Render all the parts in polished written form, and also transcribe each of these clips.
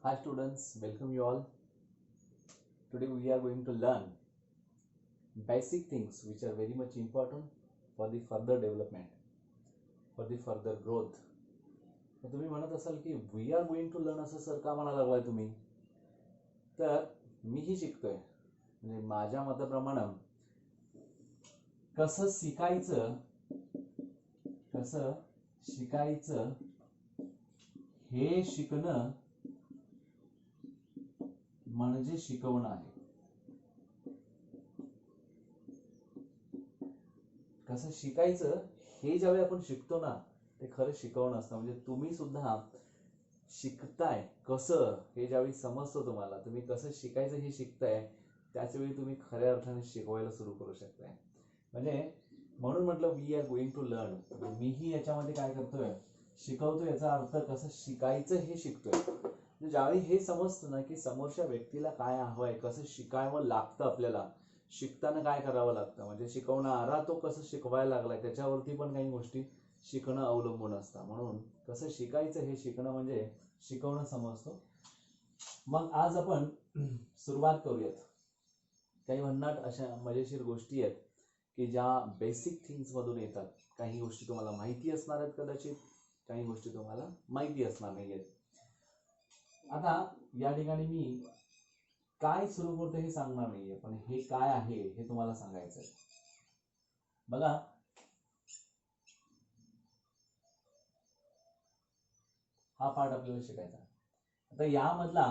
Hi students, welcome you all. Today we are going to learn basic things which are very much important for the further development, for the further growth. तर तुम्ही म्हणत असाल की we are going to learn असं sir का म्हणायला लागलाय तुम्ही? तर मीही शिकतोय, म्हणजे माझ्या मताप्रमाणे कसं शिकायचं हे शिकणं म्हणजे शिकवणं आहे. कसं शिकायचं हे ज्यावेळी आपण शिकतो ना, ते खरं शिकवणं असतं. म्हणजे तुम्ही सुद्धा शिकताय कसं हे ज्यावेळी समजतं तुम्हाला, तुम्ही कसं शिकायचं हे शिकताय, त्याच वेळी तुम्ही खऱ्या अर्थाने शिकवायला सुरू करू शकताय. म्हणजे म्हणून म्हटलं we are going to learn. मीही याच्यामध्ये काय करतोय, शिकवतो. याचा अर्थ कसं शिकायचं हे शिकतोय. म्हणजे ज्यावेळी हे समजतं ना की समोरच्या व्यक्तीला काय हवंय, कसं शिकावं लागतं, आपल्याला शिकताना काय करावं लागतं, म्हणजे शिकवणारा तो कसं शिकवायला लागलाय त्याच्यावरती पण काही गोष्टी शिकणं अवलंबून असतं. म्हणून कसं शिकायचं हे शिकणं म्हणजे शिकवणं समजतो. मग आज आपण सुरुवात करूयात. काही भन्नाट अशा मजेशीर गोष्टी आहेत की ज्या बेसिक थिंग्स मधून येतात. काही गोष्टी तुम्हाला माहिती असणार आहेत कदाचित, काही गोष्टी तुम्हाला माहिती असणार नाहीयेत. आता या ठिकाणी मी काय सुरू करतो हे सांगणार नाहीये, पण हे काय आहे हे तुम्हाला सांगायचंय. बघा, हा पार्ट आपल्याला शिकायचा. आता यामधला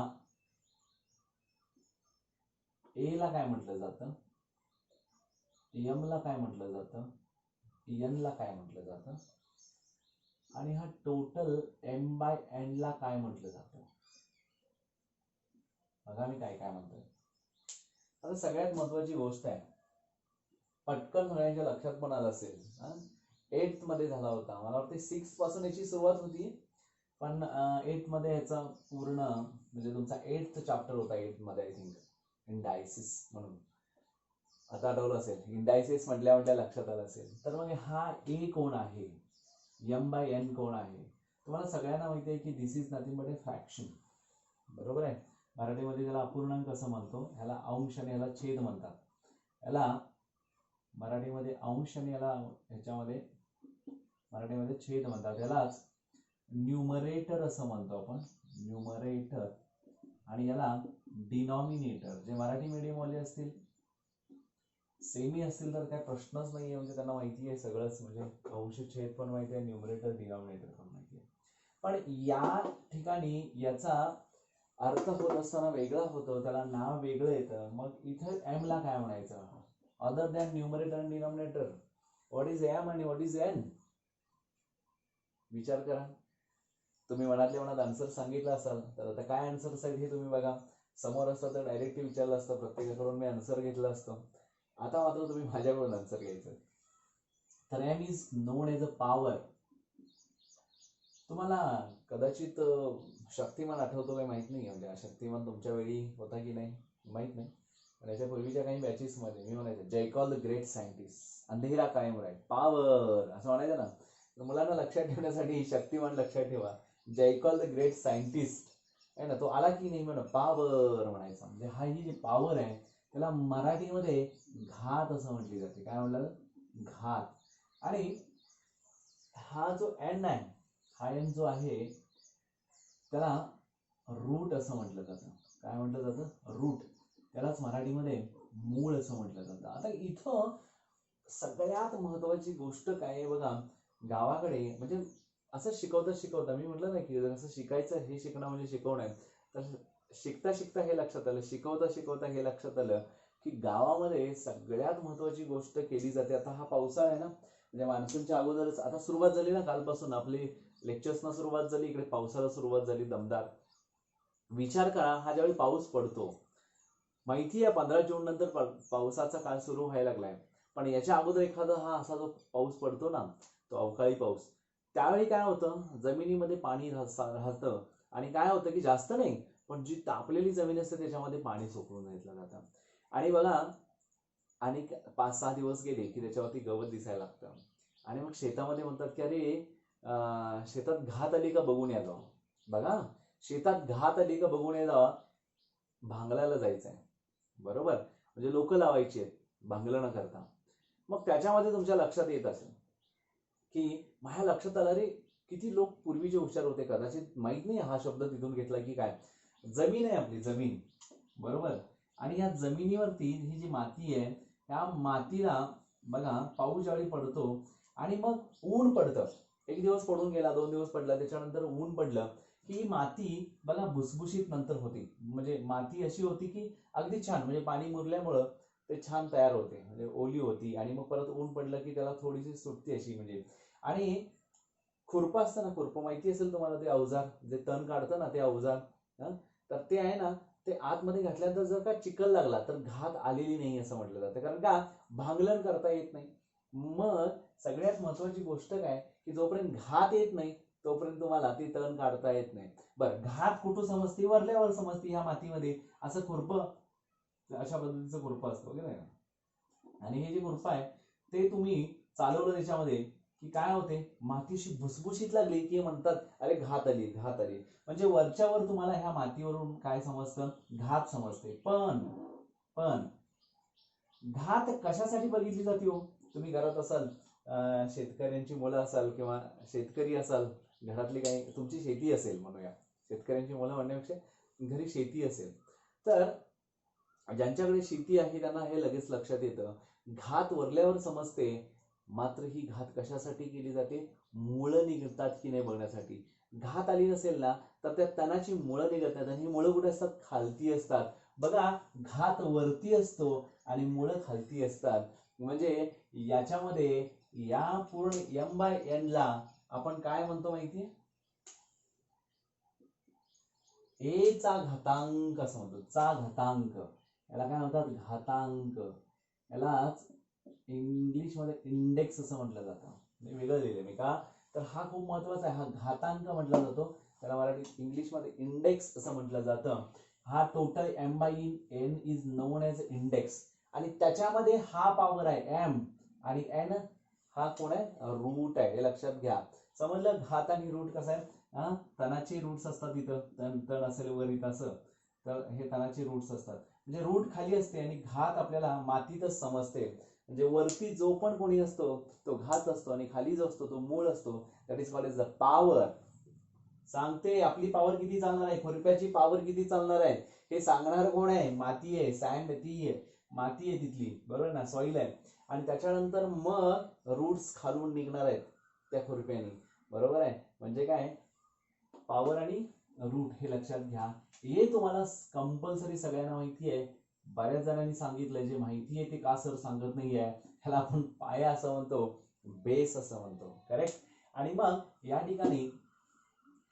ए ला काय म्हटलं जातं, एम ला काय म्हटलं जातं, एन ला काय म्हटलं जातं, आणि हा टोटल एम बाय एन ला काय म्हटलं जातं. बघा मी काय काय म्हणतोय. आता सगळ्यात महत्वाची गोष्ट आहे, पटकन सगळ्यांच्या लक्षात पण आलं असेल, 8th मध्ये झाला होता. मला वाटतं 6 पासून याची सुरुवात होती, पण 8th मध्ये ह्याचा पूर्ण म्हणजे तुमचा 8th चॅप्टर होता 8th मध्ये, आय थिंक इंडायसिस म्हणून. आता आठवलं असेल, इंडायसिस म्हटल्या लक्षात आलं असेल. तर मग हा ए कोण आहे, एम बाय एन कोण आहे. तुम्हाला सगळ्यांना माहिती आहे की this is nothing but a fraction. बरोबर आहे. मराठीमध्ये त्याला अपूर्णांक असं म्हणतो, ह्याला अंश आणि ह्याला छेद म्हणतात. याला मराठीमध्ये अंश आणि याला ह्याच्यामध्ये मराठीमध्ये छेद म्हणतात. यालाच न्यूमरेटर असं म्हणतो आपण, न्यूमरेटर. आणि याला डिनॉमिनेटर. जे मराठी मीडियम वाले असतील, सेमी असतील तर काय प्रश्नच नाहीये, म्हणजे त्यांना माहिती आहे सगळंच. म्हणजे अंश छेद पण माहिती आहे, न्यूमरेटर डिनॉमिनेटर पण माहिती आहे. पण या ठिकाणी याचा अर्थ होत असताना वेगळा होतो, त्याला नाव वेगळं येतं. मग इथं एम ला काय म्हणायचं, other than numerator and denominator. What is M आणि व्हॉट इज एन? विचार करा. तुम्ही मनात आन्सर सांगितलं असाल तर आता काय आन्सर आहेत हे तुम्ही बघा. समोर असतं तर डायरेक्टली विचारलं असतं, प्रत्येकाकडून मी आन्सर घेतलं असतं. आता मात्र तुम्ही माझ्याकडून आन्सर घ्यायचं. तर M is known as a power. तुम्हाला कदाचित शक्तिमान आठवतो काही माहित नाही, म्हणजे शक्तिमान तुमच्या वेळी होता की नाही माहित नाही, पण याच्या पूर्वीच्या काही बॅचेस मध्ये मी म्हणायचं जयकॉल द ग्रेट सायंटिस्ट, अंधेरा कायम राहील, पॉवर असं म्हणायचं ना. तर मुलांना लक्षात ठेवण्यासाठी शक्तिमान लक्षात ठेवा, जयकॉल द ग्रेट सायंटिस्ट आहे ना, तो आला की नाही म्हणा पॉवर म्हणायचा. म्हणजे हा ही जी पॉवर आहे त्याला मराठीमध्ये घात असं म्हटली जाते. काय म्हटलं, घात. आणि हा जो एन आहे, हा एन जो आहे त्याला रूट असं म्हटलं जातं. काय म्हटलं जातं, रूट. त्यालाच मराठीमध्ये मूळ असं म्हटलं जातं. आता इथं सगळ्यात महत्वाची गोष्ट काय आहे बघा, गावाकडे म्हणजे असं शिकवता मी म्हटलं ना की असं शिकायचं हे शिकणं म्हणजे शिकवणं आहे. तर शिकता शिकता हे लक्षात आलं, शिकवता हे लक्षात आलं की गावामध्ये सगळ्यात महत्वाची गोष्ट केली जाते. आता हा पावसाळा आहे ना, म्हणजे मान्सूनच्या अगोदरच आता सुरुवात झाली ना, कालपासून आपली लेक्चर्सना सुरुवात झाली, इकडे पावसाला सुरुवात झाली दमदार. विचार करा, हा ज्यावेळी पाऊस पडतो, माहिती आहे 15 जून नंतर पावसाचा काळ सुरू व्हायला लागलाय, पण याच्या अगोदर एखादा हा असा जो पाऊस पडतो ना, तो अवकाळी पाऊस, त्यावेळी काय होतं, जमिनीमध्ये पाणी राहतं. आणि काय होतं की जास्त नाही, पण जी तापलेली जमीन असते त्याच्यामध्ये पाणी सोकून घेतलं जातं. आणि बघा, आणि 5-6 दिवस गेले की त्याच्यावरती गवत दिसायला लागतं. आणि मग शेतामध्ये म्हणतात की अरे शेतात घात आली का बघून या जाऊन. बघा, शेतात घात आली का बघून ये जावा, भांगलायला जायचंय, बरोबर, म्हणजे लोक लावायची आहेत भांगलं न करता. मग त्याच्यामध्ये तुमच्या लक्षात येत असेल की माझ्या लक्षात आलं, रे किती लोक पूर्वीचे हुशार होते, कदाचित माहित नाही हा शब्द तिथून घेतला की काय. जमीन आहे आपली, जमीन, बरोबर, आणि या जमिनीवरती ही जी माती आहे, त्या मातीला बघा पाऊस ज्यावेळी पडतो आणि मग ऊन पडतं, एक दिवस पडून गेला, 2 दिवस पडला, त्याच्यानंतर ऊन पडलं की ही माती बघा भुसभुशीत नंतर होती. म्हणजे माती अशी होती की अगदी छान, म्हणजे पाणी मुरल्यामुळं ते छान तयार होते, म्हणजे ओली होती, आणि मग परत ऊन पडलं की त्याला थोडीशी सुटते अशी, म्हणजे. आणि खुरपं असतं ना, खुरपं माहिती असेल तुम्हाला, ते अवजार जे तण काढतं ना, ते अवजार, तर ते आहे ना, ते आतमध्ये घातल्यानंतर जर का चिखल लागला तर घात आलेली नाही असं म्हटलं जातं, कारण का भांगलन करता येत नाही. मग सगळ्यात महत्वाची गोष्ट काय, की जोपर्यंत घात येत नाही तोपर्यंत तुम्हाला ते तण काढता येत नाही. बरं, घात कुठं समजते, वरल्यावर समजते, ह्या मातीमध्ये असं खुरपं, अशा पद्धतीचं खुरपं असतं की नाही. आणि हे जे खुरपं आहे ते तुम्ही चालवलं त्याच्यामध्ये की काय होते, मातीशी भुसभुशीत लागली की म्हणतात अरे घात आली, घात आली. म्हणजे वरच्यावर तुम्हाला ह्या मातीवरून काय समजतं, घात समजते. पण घात कशासाठी बघितली जाते हो. तुम्ही घरात असाल, शेतकऱ्यांची मुलं असाल किंवा शेतकरी असाल, घरातली काही तुमची शेती असेल म्हणूया, शेतकऱ्यांची मुलं म्हणण्यापेक्षा घरी शेती असेल, तर ज्यांच्याकडे शेती आहे त्यांना हे लगेच लक्षात येतं, घात वरल्यावर समजते, मात्र ही घात कशासाठी केली जाते, मुळं निघतात की नाही बघण्यासाठी. घात आली नसेल ना तर त्या तणाची मुळं निघत नाहीत, आणि ही मुळं कुठे असतात, खालती असतात. बघा, घात वरती असतो आणि मुळं खालती असतात. म्हणजे याच्यामध्ये या पूर्ण m/n ला आपण काय म्हणतो माहितीये, ए चा घातांक असं म्हणतो, चा घातांक, याला काय म्हणतात, घातांक. यालाच इंग्लिश मध्ये इंडेक्स असं म्हटलं जातं, वेगळं लिहिलंय मी का, तर हा खूप महत्वाचा आहे, हा घातांक म्हटला जातो, त्याला मराठीत इंग्लिश मध्ये इंडेक्स असं म्हटलं जातं. हा total m/n is known as index, आणि त्याच्यामध्ये हा पॉवर आहे m, आणि n हा कोण आहे, रूट आहे, हे लक्षात घ्या. समजलं घात आणि रूट कसं आहे. तणाचे रूट्स असतात इथं, तण असेल वर इथं असं, तर हे तणाचे रूट्स असतात, म्हणजे रूट खाली असते आणि घात आपल्याला मातीतच समजते. म्हणजे वरती जो पण कोणी असतो तो घात असतो, आणि खाली जो असतो तो मूळ असतो. That is called as the power. सांगते आपली पॉवर किती चालणार आहे, खुरप्याची पॉवर किती चालणार आहे, हे सांगणार कोण आहे, माती आहे, सँड ती आहे, माती आहे तिथली, बरोबर ना, सॉइल आहे. आणि त्याच्यानंतर मग रूट्स खालून निघणार आहेत त्या खुरप्याने, बरोबर आहे. म्हणजे काय, पॉवर आणि रूट हे लक्षात घ्या. हे तुम्हाला कंपल्सरी सगळ्यांना माहिती आहे. बऱ्याच जणांनी सांगितलंय, जे माहिती आहे ते का सर सांगत नाहीये, ह्याला आपण पाया असं म्हणतो, बेस असं म्हणतो, करेक्ट. आणि मग या ठिकाणी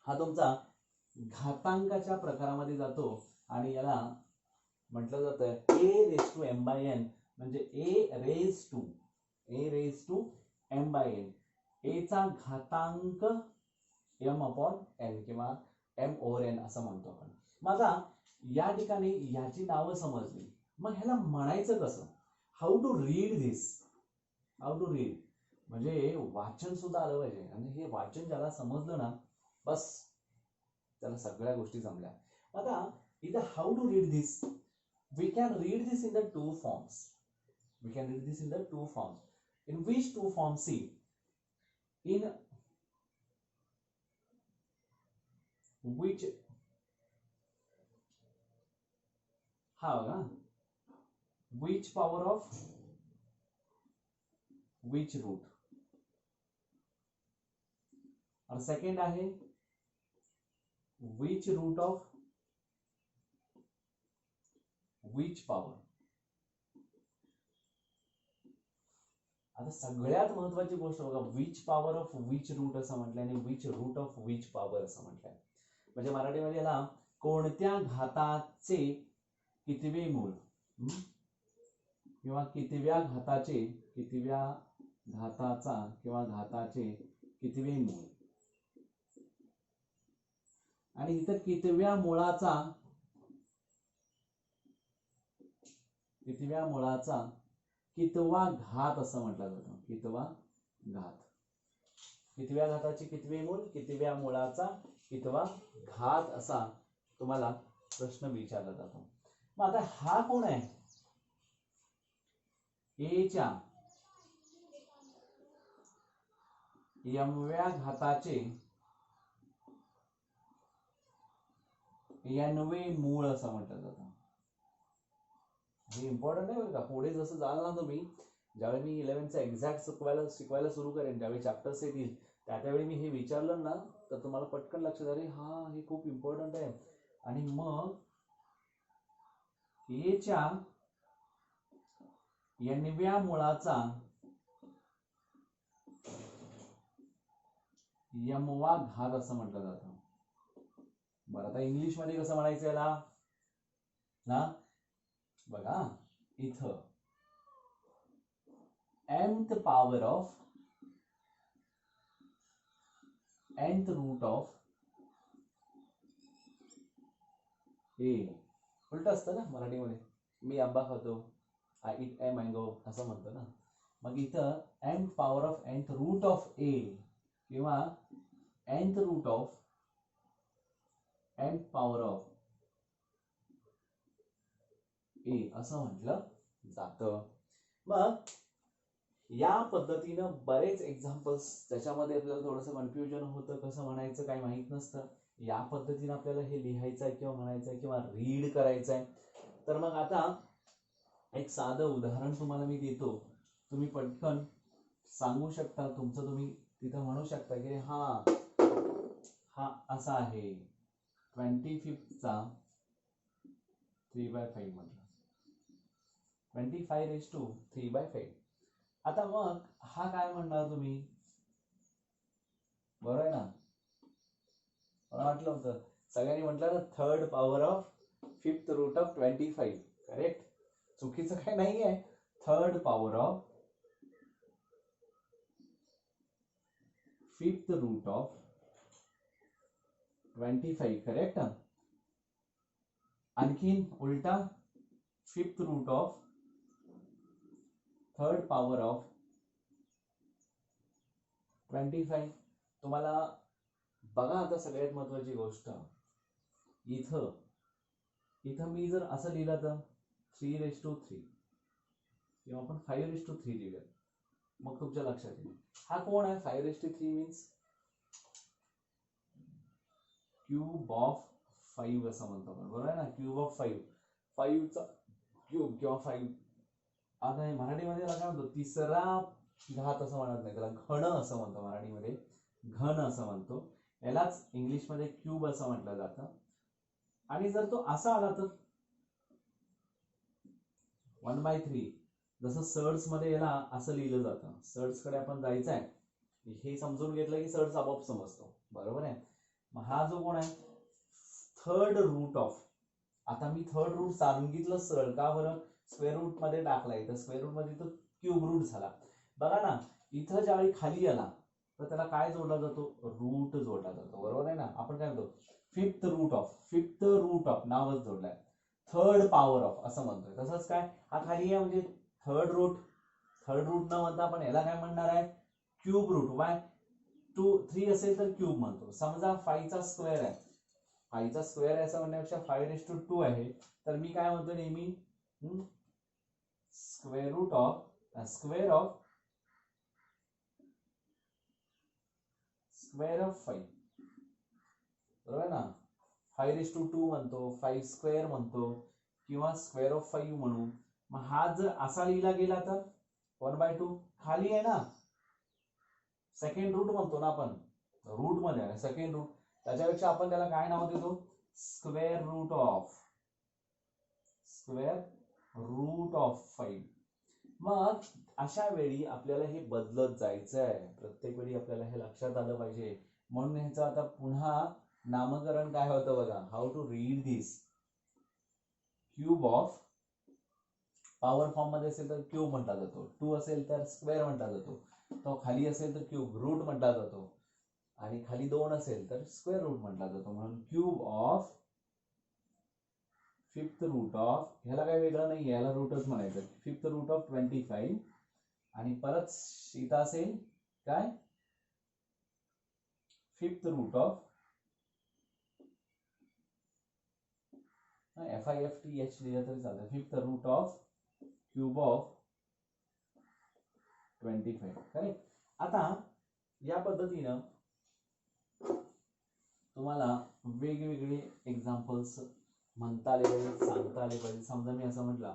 हा तुमचा घातांकाच्या प्रकारामध्ये जातो, आणि याला म्हटलं जातं a⁻m/n, म्हणजे a⁻m/n, a चा घातांक m/n किंवा m/n असं म्हणतो आपण. मग आता या ठिकाणी याची नावं समजली, मग ह्याला म्हणायचं कसं, how to read this, how to read, म्हणजे वाचन सुद्धा आलं पाहिजे, आणि हे वाचन ज्याला समजलं ना, बस त्याला सगळ्या गोष्टी जमल्या. आता इथं how to read this, we can read this in the two forms. We can read this in the two forms. In which two forms? See, in which, हा बघा, which power of which root, और second आहे which root of which power. आता सगळ्यात महत्वाची गोष्ट बघा, which power of which root असं म्हटलंय, आणि which root of which power असं म्हटलंय. म्हणजे मराठीमध्ये याला कोणत्या घाताचे कितवे मूळ, किंवा कितव्या घाताचे, कितव्या घाताचा किंवा घाताचे कितवे मूळ, आणि इथं कितव्या मुळाचा, कितव्या मुळाचा कितवा घात असं म्हटलं जातं, कितवा घात, कितव्या घाताची कितवे मूळ, कितव्या मुळाचा कितवा घात असा तुम्हाला प्रश्न विचारला जातो. मग आता हा कोण आहे? ए च्या m-व्या घाताचे n-वे मूळ असं म्हटलं जातं. हे इम्पॉर्टंट आहे बरं का. पुढे जसं जाल ना तुम्ही, ज्यावेळी मी 11th एक्झॅक्ट शिकवायला सुरू करेन, ज्यावेळी चॅप्टर्स येतील त्यावेळी मी हे विचारलं ना तर तुम्हाला पटकन लक्षात आले, हा हे खूप इम्पॉर्टंट आहे. आणि मग ए च्या n-व्या मुळाचा m-वा घात असं म्हटलं जातं. बरं, आता इंग्लिश मध्ये कसं म्हणायचं याला ना, बघा इथं mth power of nth root of a, उलट असतं ना मराठीमध्ये. मी आंबा खातो, आय इट ए मँगो असं म्हणतो ना. मग इथं nth power of nth root of a किंवा nth root of nth power of a असं म्हटलं जातं. मग या पद्धतीनं बरेच एक्झाम्पल्स, त्याच्यामध्ये आपल्याला थोडंसं कन्फ्युजन होतं, कसं म्हणायचं काही माहित नसतं. या पद्धतीनं आपल्याला हे लिहायचं आहे किंवा म्हणायचं आहे किंवा रीड करायचं आहे. तर मग आता एक साधं उदाहरण तुम्हाला मी देतो, तुम्ही पटकन सांगू शकता, तुमचं तुम्ही तिथं म्हणू शकता की हा असा आहे 25th 3/5 म्हटलं, 25 3/5. आता मग हा काय म्हणणार तुम्ही? बरोबर आहे ना? मला वाटलं होतं सगळ्यांनी म्हटलं ना third power of 5th root of 25. Correct, चुकीचं काही नाही आहे. Third power of 5th root of 25. Correct. आणखीन उलटा 5th root of third power of 25. तुम्हाला बघा आता सगळ्यात महत्वाची गोष्ट, इथं मी जर असं लिहिलं तर 3/3 किंवा आपण 5/3 लिहिलं, मग तुमच्या लक्षात येईल हा कोण आहे. 5/3 मीन्स क्यूब ऑफ 5 असं म्हणतो आपण, बरोबर आहे ना. क्यूब ऑफ 5, 5चा क्यूब किंवा 5. आता हे मराठीमध्ये काय म्हणतो, तिसरा घात असं म्हणत नाही, त्याला घन असं म्हणतो मराठीमध्ये, घन असं म्हणतो. यालाच इंग्लिशमध्ये क्यूब असं म्हटलं जातं. आणि जर तो असा आला तर 1/3, जसं सर्ड्स मध्ये याला असं लिहिलं जातं. सर्ड्स कडे आपण जायचं आहे, हे समजून घेतलं की सर्ड्स आपोआप समजतो, बरोबर आहे. मग हा जो कोण आहे थर्ड रूट ऑफ, आता मी थर्ड रूट सांगितलं सरळ का बरं, स्क्वेअर रूट मध्ये टाकलाय, तर स्क्वेअर रूट मध्ये तो क्यूब रूट झाला. बघा ना, इथं ज्यावेळी खाली आला तर त्याला काय जोडला जातो, रूट जोडला जातो, बरोबर आहे ना. आपण काय म्हणतो 5th रूट ऑफ नावच जोडलाय, थर्ड पॉवर ऑफ असं म्हणतोय. तसंच काय हा खाली आहे म्हणजे थर्ड रूट न म्हणता आपण याला काय म्हणणार आहे, क्यूब रूट. वाय 3 असेल तर क्यूब म्हणतो. समजा 5चा स्क्वेअर आहे, 5चा स्क्वेअर आहे असं म्हणण्यापेक्षा 5/2 आहे, तर मी काय म्हणतो नेहमी स्क्वेअर ऑफ 5, बरोबर आहे ना. 5/2 म्हणतो, 5 स्क्वेअर म्हणतो किंवा स्क्वेअर ऑफ 5 म्हणू. मग हा जर असा लिहिला गेला तर 1/2 खाली आहे ना, सेकंड रूट म्हणतो ना आपण, रूट मध्ये आहे सेकंड रूट, त्याच्यापेक्षा आपण त्याला काय नाव देतो, स्क्वेअर रूट ऑफ 5. मग अशा वेळी आपल्याला हे बदलत जायचं आहे, प्रत्येक वेळी आपल्याला हे लक्षात आलं पाहिजे. म्हणून ह्याचं आता पुन्हा नामकरण काय होतं बघा, how to read this. Cube of power form मध्ये असेल तर क्यूब म्हटला जातो, 2 असेल तर स्क्वेअर म्हटला जातो, तो खाली असेल तर क्यूब रूट म्हटला जातो, आणि खाली 2 असेल तर स्क्वेअर रूट म्हटला जातो. म्हणून cube of 5th root of, ह्याला काही वेगळं नाही, याला रूटच म्हणायचं, 5th रूट ऑफ 25. आणि परत इथं असेल काय 5th रूट ऑफ FIFTH लिहिलं तरी चालतं. Fifth root of cube of 25. Correct. आता या पद्धतीनं तुम्हाला वेगवेगळे एक्झाम्पल्स म्हणता आले पाहिजे, सांगता आले पाहिजे. समजा मी असं म्हटलं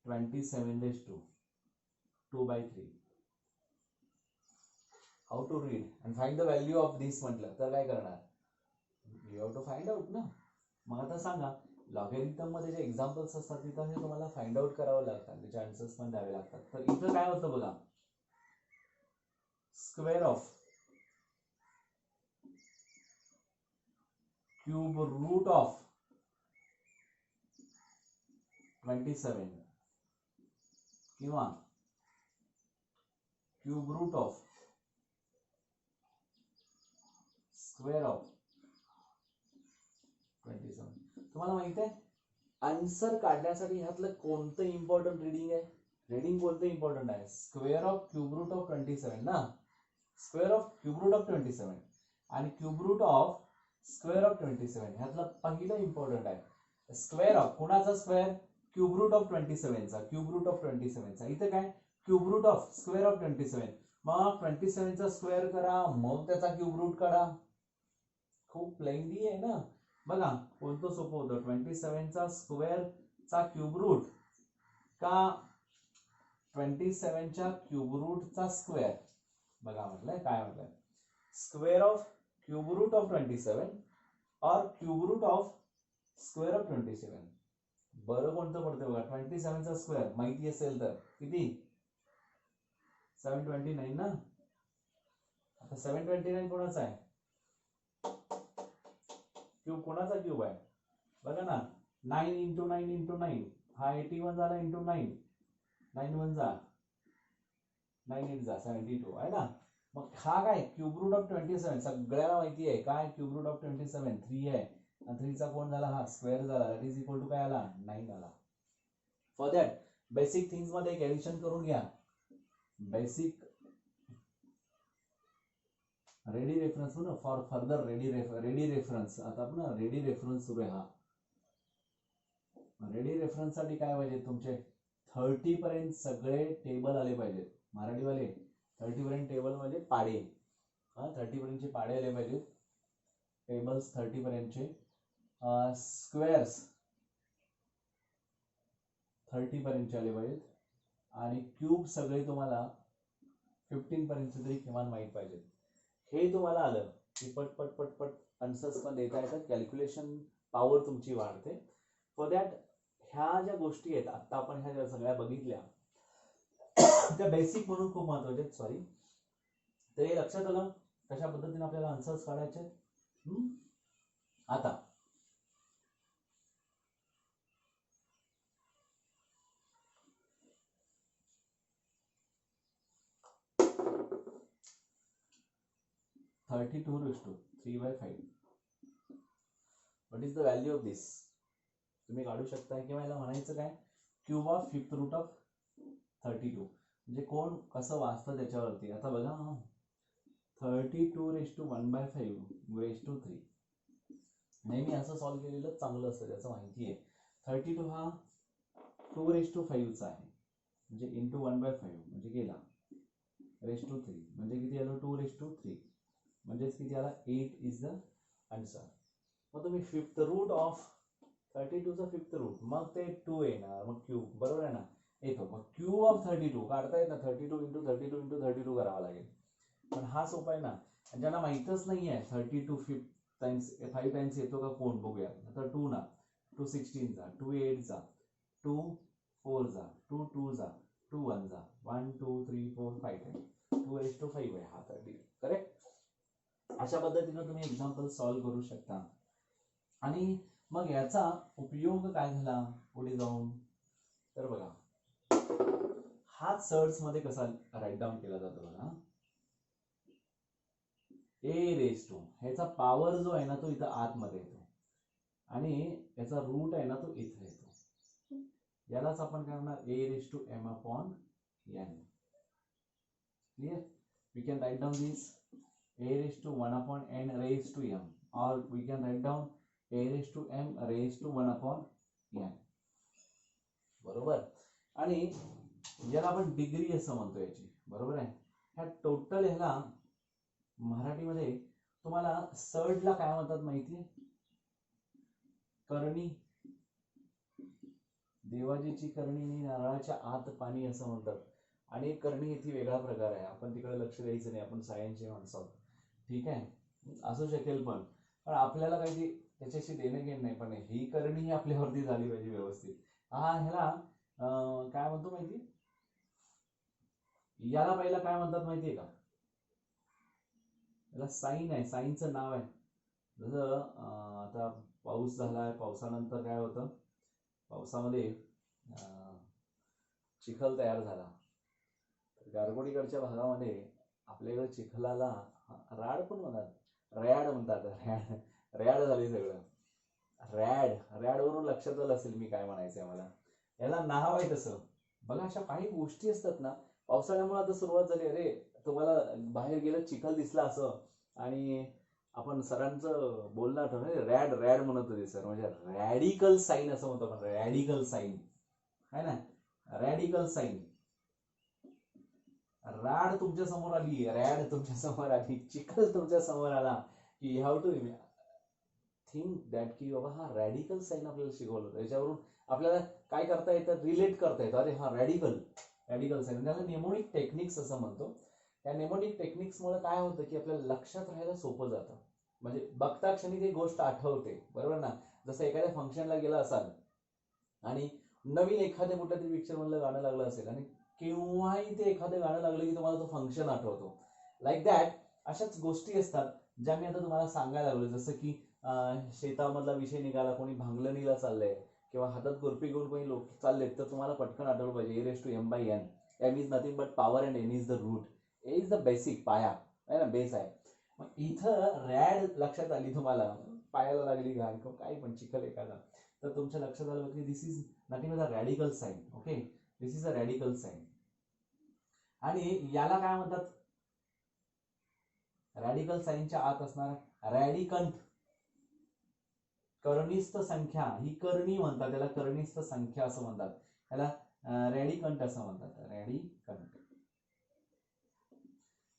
27/2/3 how to read and find the value of this म्हटलं तर काय करणार, you have to find out ना. मग आता सांगा, लॉगॅरिथम मध्ये जे एक्झाम्पल्स असतात तिथं हे तुम्हाला फाइंड आउट करावं लागतात, त्याचे आन्सर्स पण द्यावे लागतात. तर इथं काय होतं बघा, square of cube root of 27 किंवा cube root of square of 27. तुम्हाला माहित आहे आन्सर काढण्यासाठी ह्यातलं कोणतं इम्पॉर्टंट रीडिंग आहे, रीडिंग कोणतं इम्पॉर्टंट आहे, square of cube root of 27 ना, square of cube root of 27 आणि cube root of square of 27 ह्यातलं पहिलं इम्पॉर्टंट आहे. स्क्वेअर ऑफ कुणाचा स्क्वेअर, क्यूब रूट ऑफ 27 चा, क्यूब रूट ऑफ 27 चा. इथे काय cube root of square of 27, मग 27 चा स्क्वेअर करा, मग त्याचा क्यूब रूट काढा. खूप लेंदी आहे ना. बघा कोणतं सोपं होतं, 27 चा स्क्वेअर चा क्यूब रूट का 27 च्या क्यूब रूट चा स्क्वेअर. बघा म्हटलंय काय म्हटलंय, square of cube root of 27 और cube root of square of 27. बरं कोणतं पडतं बघा, 27 चा स्क्वेअर माहिती असेल तर किती, 729 ना. आता 729 कोणाचा आहे, क्यूब कोणाचा क्यूब आहे बघा ना, 9 इंटू 9 इंटू 9 हा 81 झाला इंटू 9, 9 1 जा 9 8 जा 72 आहे ना. मग हा काय क्यूब रूट ऑफ 27 सगळ्याला माहिती आहे काय, क्यूब रूट ऑफ 27 3 आहे आणि 3 चा कोण झाला, हा स्क्वेअर झाला, दॅट इज इक्वल टू काय आला 9 आला. फॉर दॅट बेसिक थिंग्स मध्ये एक एडिशन करून घ्या, बेसिक रेडी रेफरन्स ना, फॉर फर्दर रेडी रेफरन्स. आता आपण रेडी रेफरन्स सुरू आहे. हा रेडी रेफरन्स साठी काय पाहिजे, तुमचे 30 पर्यंत सगळे टेबल आले पाहिजेत मराठीवाले. 30 पर्यंत टेबल म्हणजे पाडे, 30 पर्यंतचे पाडे आले पाहिजेत, टेबल्स 30 पर्यंतचे, स्क्वेअर्स 30 पर्यंतचे आले पाहिजेत आणि क्यूब सगळे तुम्हाला 15 पर्यंत तरी किमान माहित पाहिजेत. हे तुम्हाला आलं की पट पट पट पट आन्सर्स पण देता येतात, कॅल्क्युलेशन पॉवर तुमची वाढते. फॉर दॅट ह्या ज्या गोष्टी आहेत आता आपण ह्या ज्या सगळ्या बघितल्या त्या बेसिक म्हणून खूप महत्वाच्या आहेत. सॉरी, तर हे लक्षात आलं कशा पद्धतीने आपल्याला आन्सर्स काढायचे. आता (32/3/5) what is the value of this, तुम्ही काढू शकता. किंवा याला म्हणायचं काय, cube of fifth root of 32, म्हणजे कोण कसं वाचतं त्याच्यावरती. आता बघा 32/1/5/3 नेहमी असं सॉल्व्ह केलेलं चांगलं असतं, त्याचं माहिती आहे. 32 हा 2/5 चा आहे, म्हणजे इंटू 1/5 म्हणजे गेला (3) म्हणजे किती आलं 2/3 म्हणजेच किती आला 8 इज द आन्सर. मग तुम्ही फिफ्थ रूट ऑफ 32 चा फिफ्थ रूट, मग ते 2 येणार, मग क्यूब बरोबर आहे ना येतो. मग क्यूब ऑफ 32 काढता येत ना, 32 इंटू 32 इंटू 32 करावा लागेल. पण हा सोपा आहे ना. ज्यांना माहितच नाही आहे 32 5 टाइम्स येतो का कोण बघूया. तर 2 ना, 2 16 जा, 2 8 जा, 2 4 जा, 2 2 जा, 2 1 जा, 1 2 3 4 5 आहे, 2/5 आहे हा 30. करेक्ट. अशा पद्धतीने तुम्ही एक्झाम्पल सॉल्व्ह करू शकता. आणि मग याचा उपयोग काय झाला पुढे जाऊन, तर बघा हा सर्च मध्ये कसा राईट डाऊन केला जातो बघा, a⁻², ह्याचा पॉवर जो आहे ना तो इथं आतमध्ये येतो आणि याचा रूट आहे ना तो इथे येतो. यालाच आपण काय म्हणणार a⁻m/n. Clear, we can write down this a⁻1/n⁻m, or we can write down a⁻m⁻1/n. n, बरोबर. आणि याला आपण डिग्री असं म्हणतो याची, बरोबर आहे. ह्या टोटल ह्याला मराठीमध्ये तुम्हाला सर्डला काय म्हणतात माहितीये? करणी. देवाजीची करणी नाही, नारळाच्या आत पाणी असं म्हणतात. आणि करणी इथे वेगळा प्रकार आहे, आपण तिकडे लक्ष द्यायचं नाही, आपण सायन्सचे माणसं आहोत, ठीक आहे. असू शकेल पण आपल्याला काही त्याच्याशी देणं घेणं नाही. पण ही करणी ही आपल्यावरती झाली पाहिजे व्यवस्थित. ह्याला काय म्हणतो माहिती? याला पहिला काय म्हणतात माहितीये का? याला साईन आहे, साईनचं नाव आहे. जसं आता पाऊस झालाय, पावसानंतर काय होतं, पावसामध्ये चिखल तयार झाला. गारगोडीकडच्या भागामध्ये आपल्याकडे चिखलाला राड पण म्हणतात, रॅड म्हणतात. रॅड झाली सगळं. रॅड वरून लक्षात आलं असेल मी काय म्हणायचंय मला. याला नाव आहे तसं. बघा, अशा काही गोष्टी असतात ना, पावसाळ्यामुळे आता सुरुवात झाली. अरे तुम्हाला बाहेर गेलं चिखल दिसला असं, आणि आपण सरांचं बोलणं आठवलं, रॅड म्हणत होते सर, म्हणजे रॅडिकल साईन असं म्हणतो आपण, रॅडिकल साईन आहे ना, रॅडिकल साईन. राड तुमच्या समोर आली, रॅड तुमच्या समोर आली, चिखल तुमच्या समोर आला, की you have to think that की बाबा हा रॅडिकल साईन आपल्याला शिकवलं. त्याच्यावरून आपल्याला काय करता येतं, रिलेट करता येतं. अरे हा रॅडिकल साईन, त्याला नेमोनिक टेक्निक्स असं म्हणतो. त्या नेमोनिक टेक्निक्समुळे काय होतं की आपल्याला लक्षात राहायला सोपं जातं. म्हणजे बघता क्षणी ती गोष्ट आठवते, बरोबर ना. जसं एखाद्या फंक्शनला गेला असाल आणि नवीन एखाद्या कुठल्या तरी पिक्चर मधलं गाणं लागलं असेल, आणि केव्हाही ते एखादं गाणं लागलं की तुम्हाला तो फंक्शन आठवतो. लाईक दॅट अशाच गोष्टी असतात ज्या मी आता तुम्हाला सांगायला लागलो. जसं की शेतामधला विषय निघाला, कोणी भांगलणीला चाललंय किंवा हातात खुरपी घेऊन कोणी लोक चाललेत, तर तुम्हाला पटकन आठवलं पाहिजे a⁻m/n. m is nothing but power and n is the root. a is the basic, पाया आहे ना, बेस आहे. मग इथं रॅड लक्षात आली तुम्हाला, पायाला लागली घाण किंवा काही पण चिखल एखादा, तर तुमच्या लक्षात आलं की this is nothing but a radical sign. Okay, this is a radical sign. आणि याला काय म्हणतात? रॅडिकल साईनच्या आत असणार रॅडिकंट, कर्णिस्थ संख्या. ही करणी म्हणतात, त्याला कर्णिस्थ संख्या असं म्हणतात. त्याला रॅडिकंट असं म्हणतात, रॅडिकंट.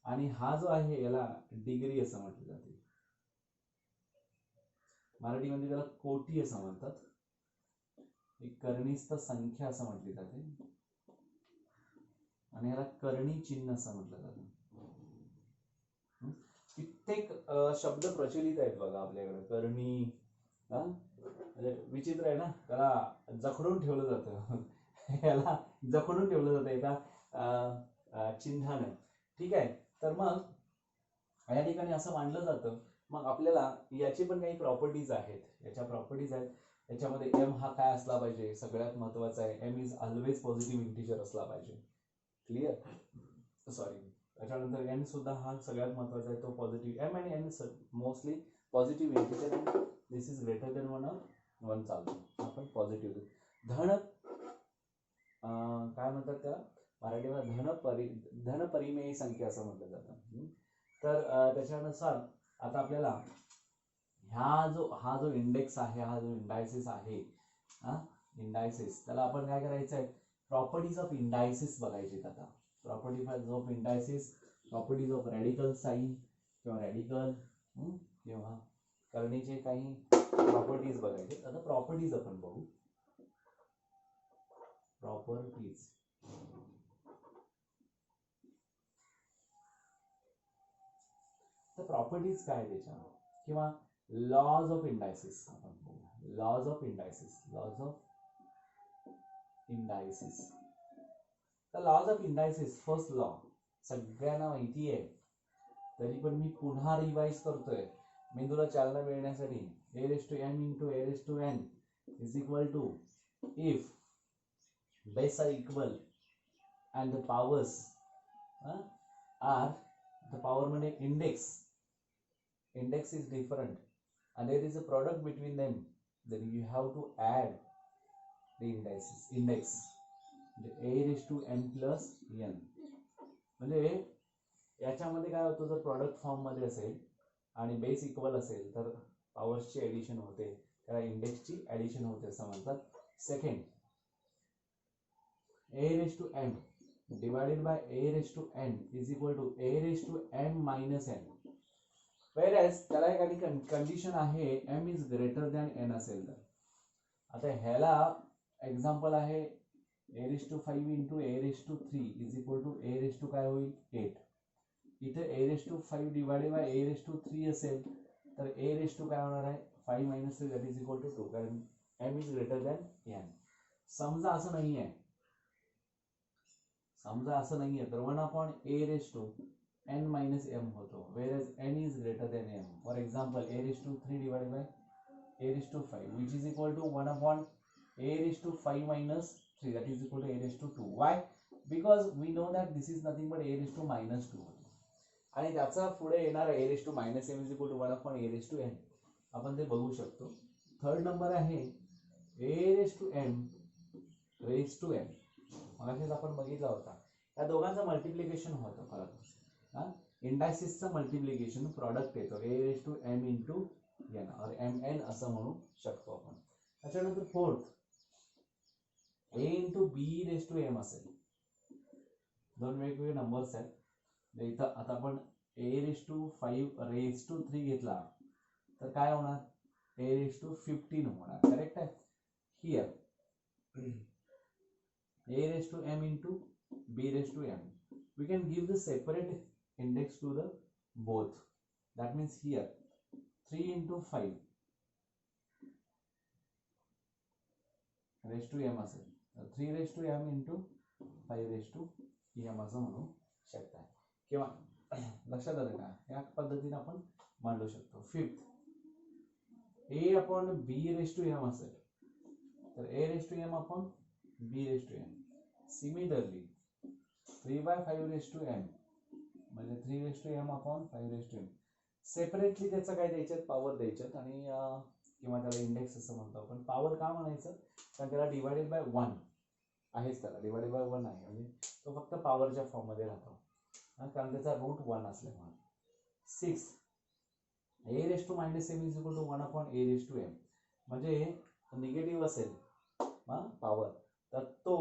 आणि हा जो आहे याला डिग्री असं म्हटलं जाते. मराठीमध्ये त्याला कोटी असं म्हणतात. एक कर्णिस्थ संख्या असं म्हटली जाते, आणि याला करणी चिन्ह असं म्हटलं जातं. कित्येक शब्द प्रचलित आहेत बघा आपल्याकडे. करणी म्हणजे विचित्र आहे ना, त्याला जखडून ठेवलं जातं. याला जखडून ठेवलं जातं एका चिन्हानं, ठीक आहे. तर मग या ठिकाणी असं मानलं जातं. मग आपल्याला याची पण काही प्रॉपर्टीज आहेत. याच्या प्रॉपर्टीज आहेत. याच्यामध्ये m हा काय असला पाहिजे, सगळ्यात महत्वाचा आहे. m is always positive integer असला पाहिजे. Clear, sorry. त्याच्यानंतर n सुद्धा हा सगळ्यात महत्वाचा आहे, तो पॉझिटिव्ह. m आणि n मोस्टली पॉझिटिव्ह इंटिजर आहे. दिस इज ग्रेटर देन 1 चालतो, आपण पॉझिटिव्ह. धन काय म्हणतात त्याला मराठीमध्ये, धनपरिमेयी संख्या असं म्हटलं जातं. तर त्याच्यानुसार आता आपल्याला हा जो इंडेक्स आहे, हा जो इंडायसिस आहे, इंडायसिस, त्याला आपण काय करायचं आहे, प्रॉपर्टीज ऑफ इंडायसिस बघायचे. आता properties of indices, properties of radical sign किंवा रॅडिकल किंवा करणीचे काही प्रॉपर्टीज बघायचे. आता प्रॉपर्टीज आपण बघू. प्रॉपर्टीज, तर प्रॉपर्टीज काय त्याच्या, किंवा लॉज ऑफ इंडायसिस आपण बघू. Laws of indices, laws of indices. तर laws of indices, first law सगळ्यांना माहिती आहे, तरी पण मी पुन्हा रिवाइज करतोय मेंदूला चालना मिळण्यासाठी. a⁻m × a⁻n is equal to, if base are equal and the powers are, the power मध्ये index is different and there is a product between them, then you have to add the index a⁻m + n. म्हणजे याच्यामध्ये काय होतं, जर product form मध्ये असेल आणि base equal असेल तर पॉवर्सची ऍडिशन होते, त्याला इंडेक्सची ऍडिशन होते असं म्हणतात. Second a raised to m divided by a raised to n is equal to a raised to m minus n. whereas त्याला एक आणि कंडिशन आहे m is greater than n असेल तर. आता ह्याला एक्झाम्पल आहे a raised to 5 into a raised to 3 is equal to a raised to काय होईल 8. इथे a raised to 5 divided by a raised to 3 असेल तर a raised to काय होणार आहे 5 minus 3 that is equal to 2 कारण m is greater than n. समजा असं नाही आहे, समजा असं नाही आहे तर 1/a raised to n minus m होतो whereas n is greater than m. For example a raised to 3 divided by a raised to 5 which is equal to 1/a raised to 5 minus 3 that is equal to a raised to 2. Why? Because we know that this is nothing but a raised to minus 2 आणि त्याचा पुढे येणार a raised to minus m is equal to 1/a raised to n. आपण ते बघू शकतो. Third number आहे a raised to m raised to n. मगाशीच आपण बघितला होता या दोघांचं मल्टिप्लिकेशन होतं परत इंडायसिसचं मल्टिप्लिकेशन प्रॉडक्ट येतो a raised to m into n और mn असं म्हणू शकतो आपण. त्याच्यानंतर fourth a into b raised to m असेल. दोन वेगवेगळे नंबर्स आहेत इथं. आता आपण a raised to 5 raised to 3 घेतला तर काय होणार a raised to 15 होणार. करेक्ट आहे. Here a raised to m into b raised to m. We can give the separate index to the both. That means here 3 into 5 raised to m असेल. 3 raised to m into 5 raised to m असं म्हणू शकता किंवा लक्षात आलं का या पद्धतीने आपण मांडू शकतो. Fifth a upon b raised to m असेल तर a raised to m upon b raised to m. Similarly 3/5 raised to m म्हणजे 3 raised to m upon 5 raised to m. Separately त्याचं काय द्यायच्यात पॉवर द्यायच्यात आणि किंवा त्याला इंडेक्स असं म्हणतो आपण. पॉवर का म्हणायचं कारण त्याला डिवाइडेड बाय 1 आहेच, त्याला डिवाइडेड बाय 1 आहे म्हणजे तो फक्त पॉवरच्या फॉर्म मध्ये राहतो कारण त्याचा रूट 1 असल्यामुळे. 6 a raised to minus m is equal to 1/a raised to m म्हणजे निगेटिव्ह असेल पॉवर तर तो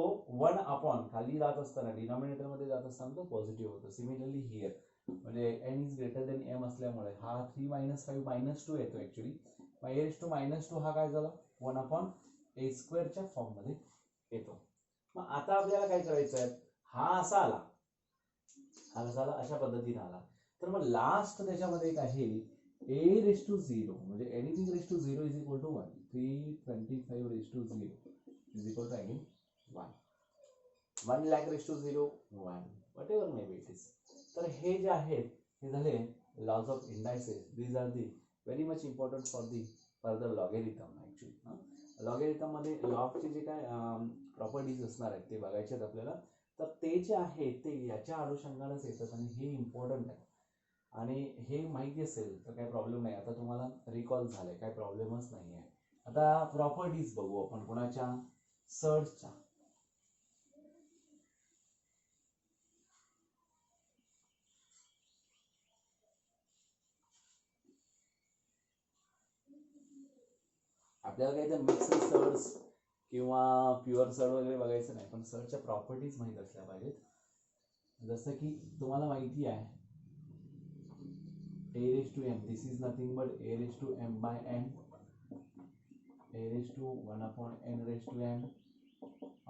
1 अपॉन खाली जात असताना डिनॉमिनेटर मध्ये जात असताना तो पॉझिटिव्ह होतो. सिमिलरली हियर म्हणजे n is greater than m असल्यामुळे हा 3 - 5 -2 येतो ऍक्च्युली. मग a raised to -2 हा काय झाला 1/a² च्या फॉर्म मध्ये येतो. मग आता आपल्याला काय करायचं आहे हा असा आला हा कसा आला अशा पद्धतीने आला तर मग लास्ट त्याच्यामध्ये एक आहे a raised to 0 म्हणजे anything raised to 0 is equal to 1. 325 raised to 0 is equal to again 1. 1 lakh raised to 0 1 whatever maybe it is. तर हे जे आहेत हे झाले laws of indices. These are the very much important for the further logarithm. Actually logarithm मध्ये लॉगचे जे काय प्रॉपर्टीज असणार आहेत ते बघायचे आहेत आपल्याला. तर ते जे आहेत ते याच्या अनुषंगानेच येतात आणि हे इम्पॉर्टंट आहे आणि हे माहिती असेल तर काही प्रॉब्लेम नाही. आता तुम्हाला रिकॉल झालंय काही प्रॉब्लेमच नाही आहे. आता प्रॉपर्टीज बघू आपण कोणाच्या सर्चच्या. आपल्याला काही तर मिक्स्ड सर्च किंवा प्युअर सर्च वगैरे बघायचं नाही पण सर्चच्या प्रॉपर्टीज माहीत असल्या पाहिजेत. जसं की तुम्हाला माहिती आहे a raised to m this is nothing but a raised to m by n, a raised to 1/n raised to m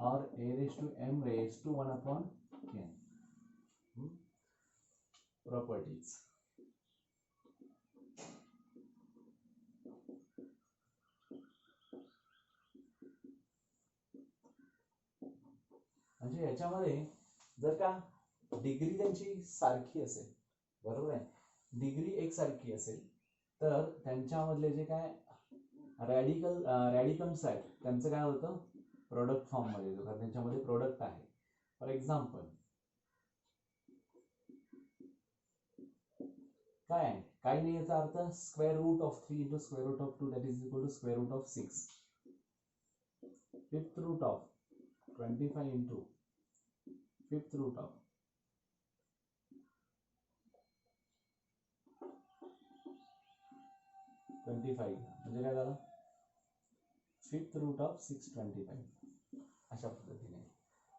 or a raised to m raised to 1/n. Properties. म्हणजे याच्यामध्ये जर का डिग्री त्यांची सारखी असेल बरोबर आहे degree एक सारखी असेल तर त्यांच्यामधले जे काय रॅडिकल्स आहेत त्यांचं काय होतं प्रोडक्ट फॉर्म मध्ये येतो कारण त्यांच्यामध्ये प्रोडक्ट आहे. फॉर एक्झाम्पल काय आहे काही नाही याचा अर्थ square root of 3 into square root of 2 that is equal to square root of 6. Fifth root of 25 into fifth root of 25 म्हणजे काय झालं 5th रूट ऑफ 625 अशा पद्धतीने.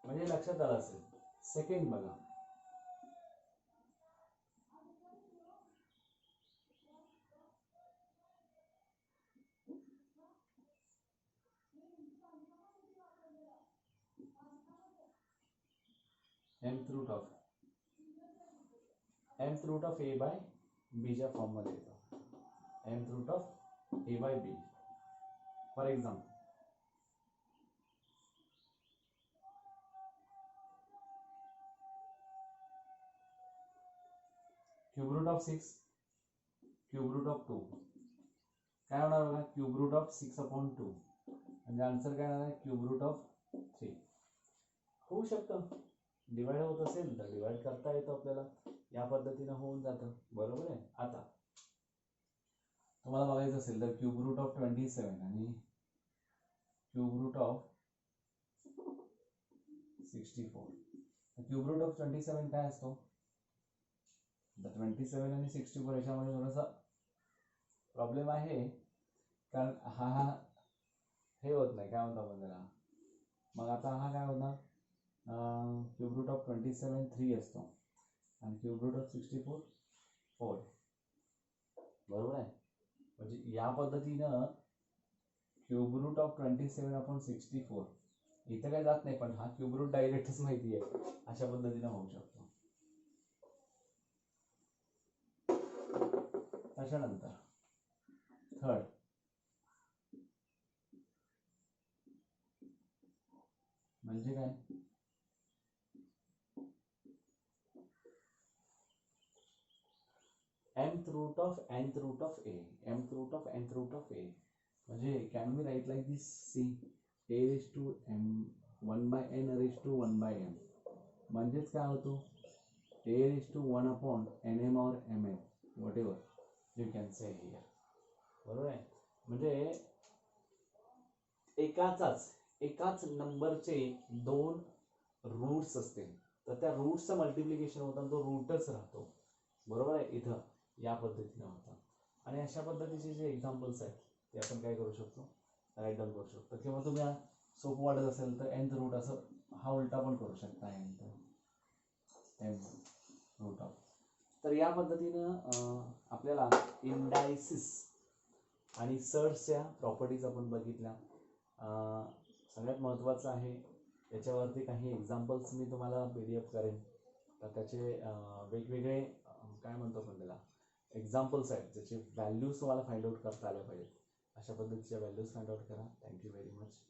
म्हणजे लक्षात आलं असेल. सेकंड बघा, mth root of a by b च्या फॉर्म मध्ये येतो. mth root of a by b. For example cube root of 6, cube root of 2 काय होणार बघा, क्यूब रूट ऑफ 6/2 म्हणजे आन्सर काय होणार आहे, क्यूब रूट ऑफ 3. होऊ शकतं, डिवाइड होत असेल तर डिवाइड करता येतं आपल्याला, या पद्धतीनं होऊन जातं. बरोबर आहे. आता तुम्हाला बघायचं असेल तर क्यूब रूट ऑफ 27 आणि cube root of 64. Cube root of 27 काय असतो, 27 आणि 64 याच्यामध्ये थोडासा प्रॉब्लेम आहे, कारण हा हे होत नाही, काय म्हणतो आपण त्याला. मग आता हा काय होणार, क्यूब रूट ऑफ 27 3 असतो आणि क्यूब रूट ऑफ 64 4. बरोबर आहे. म्हणजे या पद्धतीनं क्यूब रूट ऑफ 27/64 इथं काय जात नाही, पण हा क्यूब रूट डायरेक्टच माहिती आहे, अशा पद्धतीनं होऊ शकतो. त्याच्यानंतर थर्ड, म्हणजे काय, mth root of nth root of a, mth root of nth root of a. म्हणजे can we write like this, see a raise to m 1/n raise to 1/m. म्हणजेच काय होतो, a raise to 1/nm or mn, whatever you can say here. बरोबर आहे. म्हणजे एकाच नंबरचे 2 roots असतील तर त्या रूट्सचं मल्टिप्लिकेशन होतं, तो रूटच राहतो. बरोबर आहे. इथं या पद्धतीनं होतं. आणि अशा पद्धतीचे जे एक्झाम्पल्स आहेत ते आपण काय करू शकतो, राईट डाऊन करू शकतो. किंवा तुम्ही सोपं वाटत असेल तर nth रूट असं हा उलटा पण करू शकता, nth रूट ऑफ. तर या पद्धतीनं आपल्याला इंडायसिस आणि सर्चच्या प्रॉपर्टीज आपण बघितल्या. सगळ्यात महत्त्वाचं आहे, याच्यावरती काही एक्झाम्पल्स मी तुम्हाला PDF करेन, तर त्याचे वेगवेगळे काय म्हणतो आपण त्याला एक्झाम्पल्स आहेत, ज्याचे व्हॅल्यूज तुम्हाला फाइंड आउट करता आल्या पाहिजेत. अशा पद्धतीच्या व्हॅल्यूज फाइंड आउट करा. Thank you very much.